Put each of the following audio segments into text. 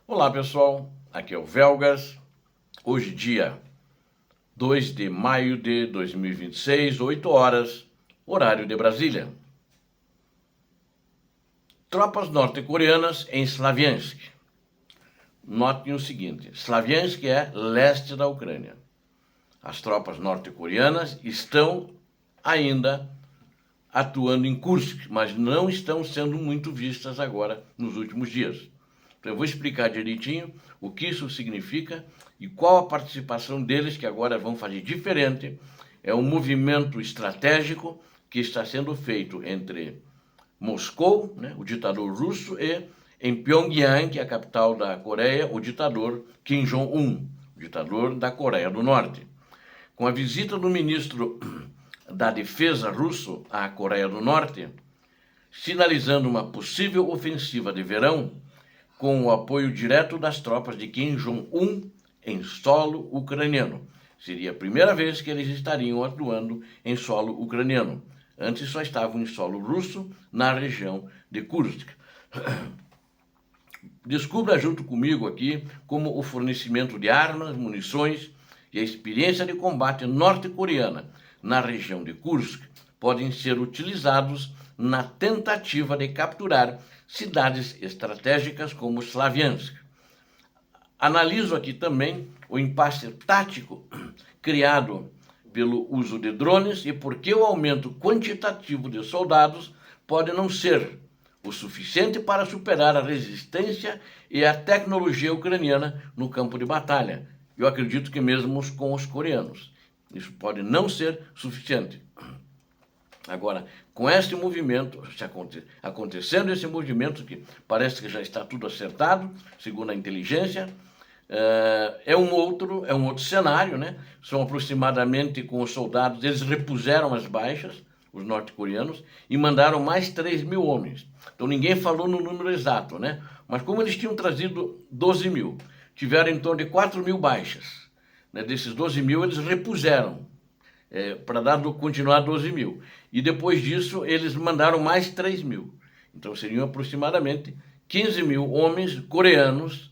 Olá pessoal, aqui é o Velgas. Hoje dia 2 de maio de 2026, 8 horas, horário de Brasília. Tropas norte-coreanas em Slaviansk. Notem o seguinte, Slaviansk é leste da Ucrânia. As tropas norte-coreanas estão ainda atuando em Kursk, mas não estão sendo muito vistas agora nos últimos dias. Então eu vou explicar direitinho o que isso significa e qual a participação deles, que agora vão fazer diferente. É um movimento estratégico que está sendo feito entre Moscou, né, o ditador russo, e em Pyongyang, que é a capital da Coreia, o ditador Kim Jong-un, o ditador da Coreia do Norte. Com a visita do ministro da Defesa russo à Coreia do Norte, sinalizando uma possível ofensiva de verão, com o apoio direto das tropas de Kim Jong-un em solo ucraniano. Seria a primeira vez que eles estariam atuando em solo ucraniano. Antes só estavam em solo russo, na região de Kursk. Descubra junto comigo aqui como o fornecimento de armas, munições e a experiência de combate norte-coreana na região de Kursk podem ser utilizados na tentativa de capturar cidades estratégicas como Slaviansk. Analiso aqui também o impasse tático criado pelo uso de drones e por que o aumento quantitativo de soldados pode não ser o suficiente para superar a resistência e a tecnologia ucraniana no campo de batalha. Eu acredito que mesmo com os coreanos. Isso pode não ser suficiente. Agora, com este movimento, acontecendo esse movimento, que parece que já está tudo acertado, segundo a inteligência, é um outro cenário, né? São aproximadamente, com os soldados, eles repuseram as baixas, os norte-coreanos, e mandaram mais 3.000 homens. Então ninguém falou no número exato, né? Mas como eles tinham trazido 12.000, tiveram em torno de 4.000 baixas. Né? Desses 12.000, eles repuseram, para continuar 12.000. E depois disso, eles mandaram mais 3.000. Então seriam aproximadamente 15.000 homens coreanos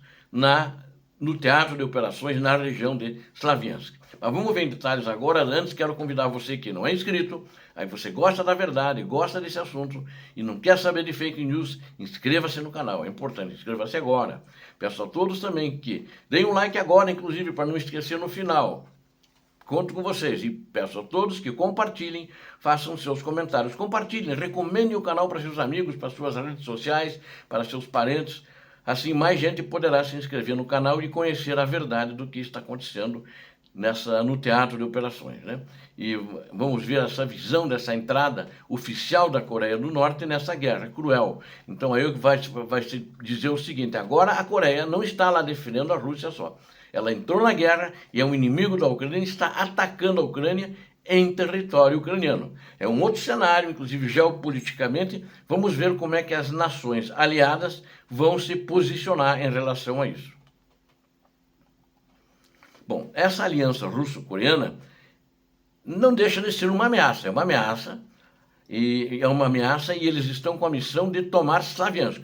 no teatro de operações na região de Slaviansk. Mas vamos ver em detalhes agora. Antes, quero convidar você que não é inscrito, aí você gosta da verdade, gosta desse assunto e não quer saber de fake news, inscreva-se no canal, é importante, inscreva-se agora. Peço a todos também que deem um like agora, inclusive, para não esquecer no final. Conto com vocês e peço a todos que compartilhem, façam seus comentários. Compartilhem, recomendem o canal para seus amigos, para suas redes sociais, para seus parentes. Assim, mais gente poderá se inscrever no canal e conhecer a verdade do que está acontecendo no teatro de operações, né? E vamos ver essa visão dessa entrada oficial da Coreia do Norte nessa guerra cruel. Então aí vai se dizer o seguinte: agora a Coreia não está lá defendendo a Rússia só. Ela entrou na guerra e é um inimigo da Ucrânia e está atacando a Ucrânia em território ucraniano. É um outro cenário, inclusive geopoliticamente. Vamos ver como é que as nações aliadas vão se posicionar em relação a isso. Bom, essa aliança russo-coreana não deixa de ser uma ameaça. É uma ameaça, e eles estão com a missão de tomar Slaviansk.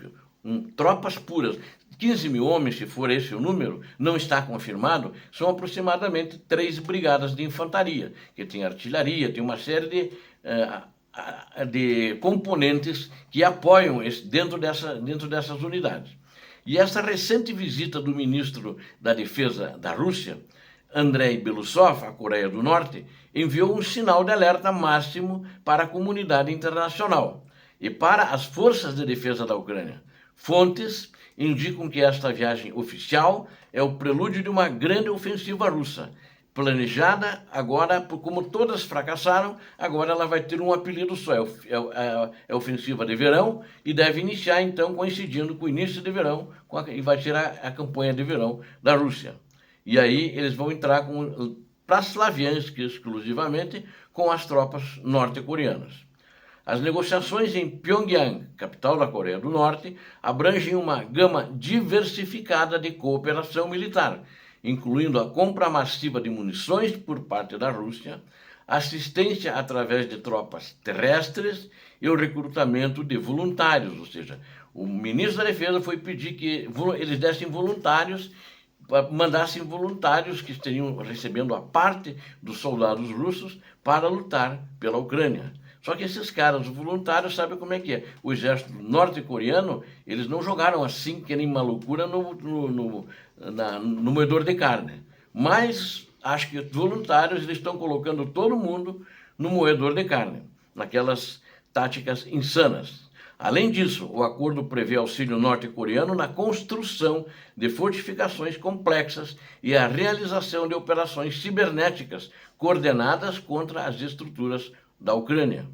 Tropas puras. 15.000 homens, se for esse o número, não está confirmado, são aproximadamente 3 brigadas de infantaria, que tem artilharia, tem uma série de componentes que apoiam dentro dessas unidades. E essa recente visita do ministro da Defesa da Rússia, Andrei Belousov, à Coreia do Norte, enviou um sinal de alerta máximo para a comunidade internacional e para as forças de defesa da Ucrânia. Fontes indicam que esta viagem oficial é o prelúdio de uma grande ofensiva russa, planejada agora, como todas fracassaram, agora ela vai ter um apelido só, é ofensiva de verão, e deve iniciar então coincidindo com o início de verão, e vai ser a campanha de verão da Rússia. E aí eles vão entrar para Slaviansk exclusivamente com as tropas norte-coreanas. As negociações em Pyongyang, capital da Coreia do Norte, abrangem uma gama diversificada de cooperação militar, incluindo a compra massiva de munições por parte da Rússia, assistência através de tropas terrestres e o recrutamento de voluntários, ou seja, O ministro da Defesa foi pedir que eles dessem voluntários, mandassem voluntários que estariam recebendo a parte dos soldados russos para lutar pela Ucrânia. Só que esses caras, os voluntários, sabem como é que é. O exército norte-coreano, eles não jogaram assim, que nem uma loucura, no moedor de carne. Mas acho que os voluntários eles estão colocando todo mundo no moedor de carne, naquelas táticas insanas. Além disso, o acordo prevê auxílio norte-coreano na construção de fortificações complexas e a realização de operações cibernéticas coordenadas contra as estruturas da Ucrânia.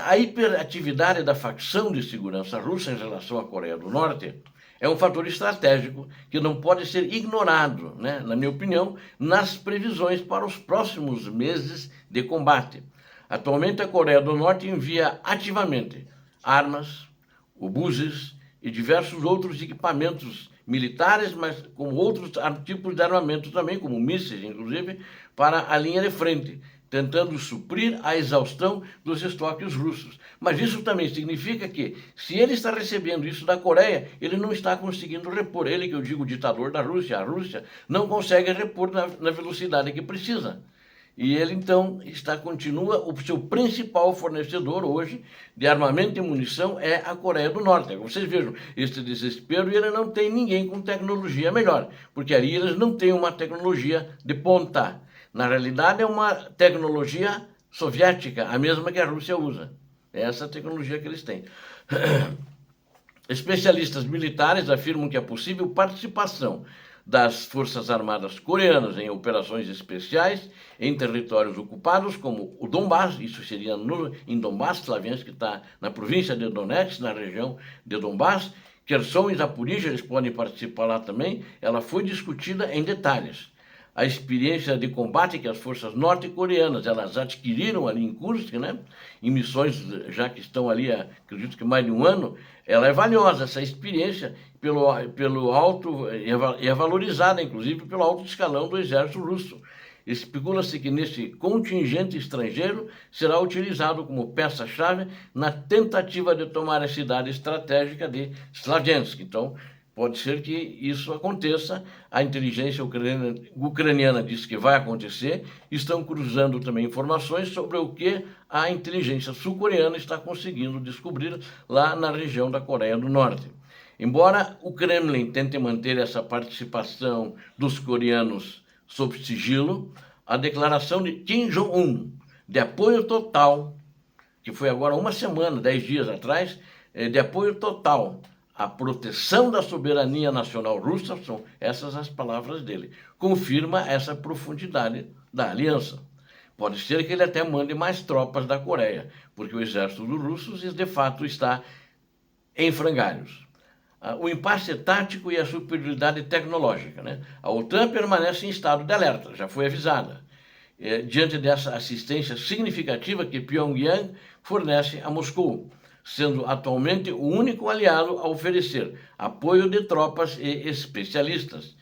A hiperatividade da facção de segurança russa em relação à Coreia do Norte é um fator estratégico que não pode ser ignorado, né, na minha opinião, nas previsões para os próximos meses de combate. Atualmente, a Coreia do Norte envia ativamente armas, obuses e diversos outros equipamentos militares, mas como outros tipos de armamento também, como mísseis, inclusive, para a linha de frente, tentando suprir a exaustão dos estoques russos. Mas isso também significa que, se ele está recebendo isso da Coreia, ele não está conseguindo repor. Ele, que eu digo, o ditador da Rússia, a Rússia, não consegue repor na velocidade que precisa. E ele, então, continua, o seu principal fornecedor hoje de armamento e munição é a Coreia do Norte. Vocês vejam esse desespero, e ele não tem ninguém com tecnologia melhor, porque ali eles não têm uma tecnologia de ponta. Na realidade, é uma tecnologia soviética, a mesma que a Rússia usa. É essa tecnologia que eles têm. Especialistas militares afirmam que é possível participação das Forças Armadas coreanas em operações especiais em territórios ocupados, como o Donbás, isso seria em Donbás, Slaviansk, que está na província de Donetsk, na região de Donbás. Kherson e Zaporizhia, eles podem participar lá também. Ela foi discutida em detalhes. A experiência de combate que as forças norte-coreanas elas adquiriram ali em Kursk, né, em missões já que estão ali, acredito que mais de um ano, ela é valiosa, essa experiência, pelo alto, e é valorizada, inclusive, pelo alto escalão do exército russo. Especula-se que nesse contingente estrangeiro será utilizado como peça-chave na tentativa de tomar a cidade estratégica de Slaviansk. Então, pode ser que isso aconteça. A inteligência ucraniana diz que vai acontecer. Estão cruzando também informações sobre o que a inteligência sul-coreana está conseguindo descobrir lá na região da Coreia do Norte. Embora o Kremlin tente manter essa participação dos coreanos sob sigilo, a declaração de Kim Jong-un de apoio total, que foi agora uma semana, 10 dias atrás, de apoio total a proteção da soberania nacional russa, são essas as palavras dele, confirma essa profundidade da aliança. Pode ser que ele até mande mais tropas da Coreia, porque o exército dos russos, de fato, está em frangalhos. O impasse tático e a superioridade tecnológica, né? A OTAN permanece em estado de alerta, já foi avisada, diante dessa assistência significativa que Pyongyang fornece a Moscou, sendo atualmente o único aliado a oferecer apoio de tropas e especialistas.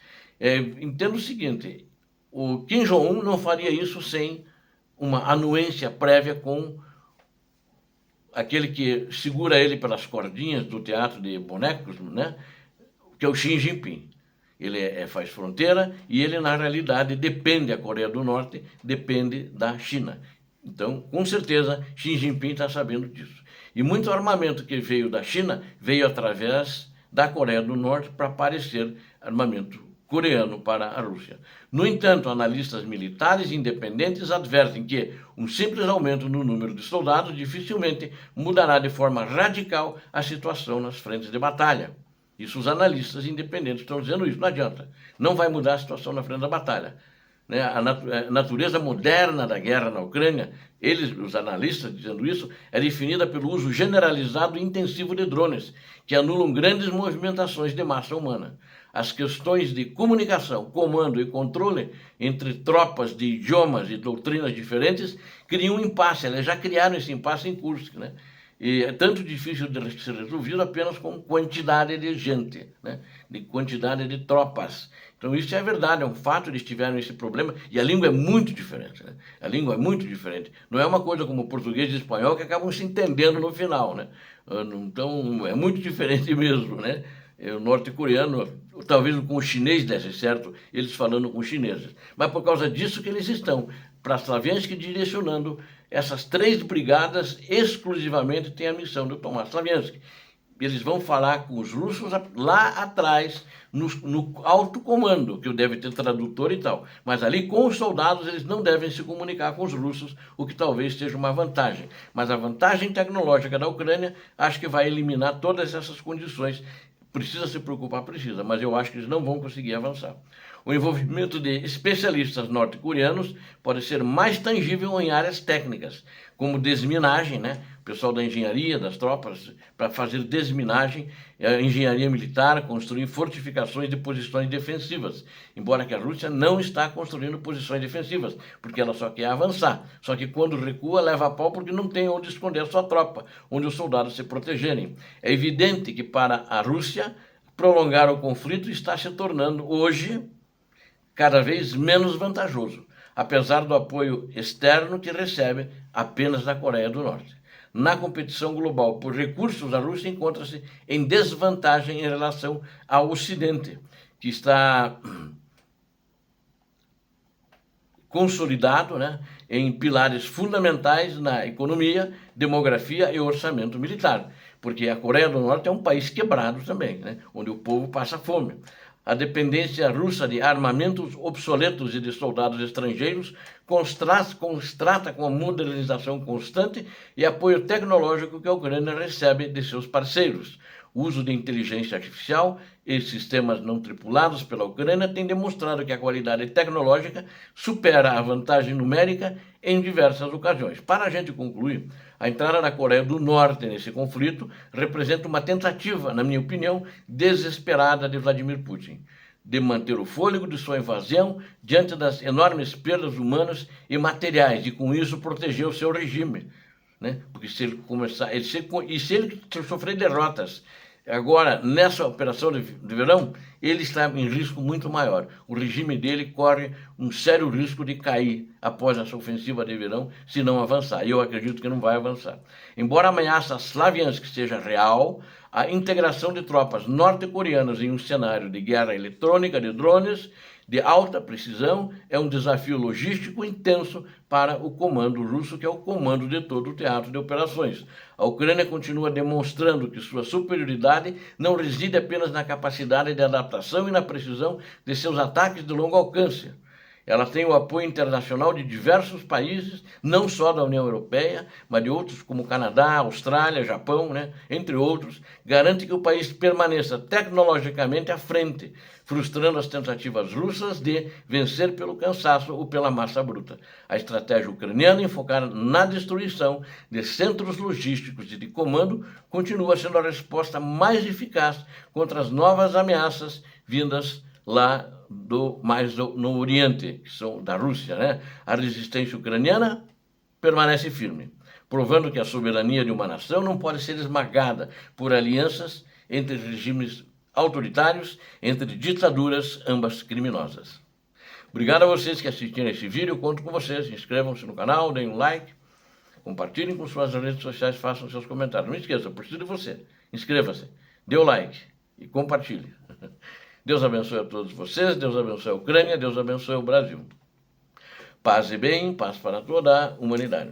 Entendo o seguinte, o Kim Jong-un não faria isso sem uma anuência prévia com aquele que segura ele pelas cordinhas do teatro de bonecos, né? Que é o Xi Jinping. Ele faz fronteira e ele, na realidade, depende, a Coreia do Norte depende da China. Então, com certeza, Xi Jinping está sabendo disso. E muito armamento que veio da China veio através da Coreia do Norte para parecer armamento coreano para a Rússia. No entanto, analistas militares independentes advertem que um simples aumento no número de soldados dificilmente mudará de forma radical a situação nas frentes de batalha. Isso os analistas independentes estão dizendo isso, não adianta. Não vai mudar a situação na frente da batalha. A natureza moderna da guerra na Ucrânia, eles, os analistas dizendo isso, é definida pelo uso generalizado e intensivo de drones, que anulam grandes movimentações de massa humana. As questões de comunicação, comando e controle entre tropas de idiomas e doutrinas diferentes criam um impasse. Eles já criaram esse impasse em Kursk, né? E é tanto difícil de ser resolvido apenas com quantidade de gente, né? De quantidade de tropas. Então isso é verdade, é um fato, eles tiveram esse problema, e a língua é muito diferente, né? A língua é muito diferente. Não é uma coisa como o português e o espanhol que acabam se entendendo no final, né? Então, é muito diferente mesmo, né? O norte-coreano, talvez com o chinês desse certo, eles falando com os chineses. Mas por causa disso que eles estão, para Slaviansk, direcionando essas 3 brigadas exclusivamente têm a missão de tomar Slaviansk. Eles vão falar com os russos lá atrás, no alto comando, que deve ter tradutor e tal. Mas ali com os soldados eles não devem se comunicar com os russos, o que talvez seja uma vantagem. Mas a vantagem tecnológica da Ucrânia acho que vai eliminar todas essas condições. Precisa se preocupar, precisa, mas eu acho que eles não vão conseguir avançar. O envolvimento de especialistas norte-coreanos pode ser mais tangível em áreas técnicas, como desminagem, né? O pessoal da engenharia, das tropas, para fazer desminagem, engenharia militar, construir fortificações de posições defensivas. Embora que a Rússia não está construindo posições defensivas, porque ela só quer avançar. Só que quando recua, leva a pau porque não tem onde esconder sua tropa, onde os soldados se protegerem. É evidente que para a Rússia, prolongar o conflito está se tornando hoje cada vez menos vantajoso, apesar do apoio externo que recebe apenas da Coreia do Norte. Na competição global por recursos, a Rússia encontra-se em desvantagem em relação ao Ocidente, que está consolidado, né, em pilares fundamentais na economia, demografia e orçamento militar, porque a Coreia do Norte é um país quebrado também, né, onde o povo passa fome. A dependência russa de armamentos obsoletos e de soldados estrangeiros contrasta com a modernização constante e apoio tecnológico que a Ucrânia recebe de seus parceiros. O uso de inteligência artificial e sistemas não tripulados pela Ucrânia tem demonstrado que a qualidade tecnológica supera a vantagem numérica em diversas ocasiões. Para a gente concluir, a entrada da Coreia do Norte nesse conflito representa uma tentativa, na minha opinião, desesperada de Vladimir Putin, de manter o fôlego de sua invasão diante das enormes perdas humanas e materiais e, com isso, proteger o seu regime. Né? Porque se ele começar, se ele sofrer derrotas agora nessa operação de verão, ele está em risco muito maior. O regime dele corre um sério risco de cair após essa ofensiva de verão, se não avançar. E eu acredito que não vai avançar. Embora a ameaça Slaviansk seja real, a integração de tropas norte-coreanas em um cenário de guerra eletrônica de drones de alta precisão é um desafio logístico intenso para o comando russo, que é o comando de todo o teatro de operações. A Ucrânia continua demonstrando que sua superioridade não reside apenas na capacidade de adaptação e na precisão de seus ataques de longo alcance. Ela tem o apoio internacional de diversos países, não só da União Europeia, mas de outros como Canadá, Austrália, Japão, né, entre outros, garante que o país permaneça tecnologicamente à frente, frustrando as tentativas russas de vencer pelo cansaço ou pela massa bruta. A estratégia ucraniana, enfocada na destruição de centros logísticos e de comando, continua sendo a resposta mais eficaz contra as novas ameaças vindas lá no Oriente, que são da Rússia, né? A resistência ucraniana permanece firme, provando que a soberania de uma nação não pode ser esmagada por alianças entre regimes autoritários, entre ditaduras, ambas criminosas. Obrigado a vocês que assistiram esse vídeo, eu conto com vocês. Inscrevam-se no canal, deem um like, compartilhem com suas redes sociais, façam seus comentários. Não esqueça, eu preciso de você. Inscreva-se, dê o like e compartilhe. Deus abençoe a todos vocês, Deus abençoe a Ucrânia, Deus abençoe o Brasil. Paz e bem, paz para toda a humanidade.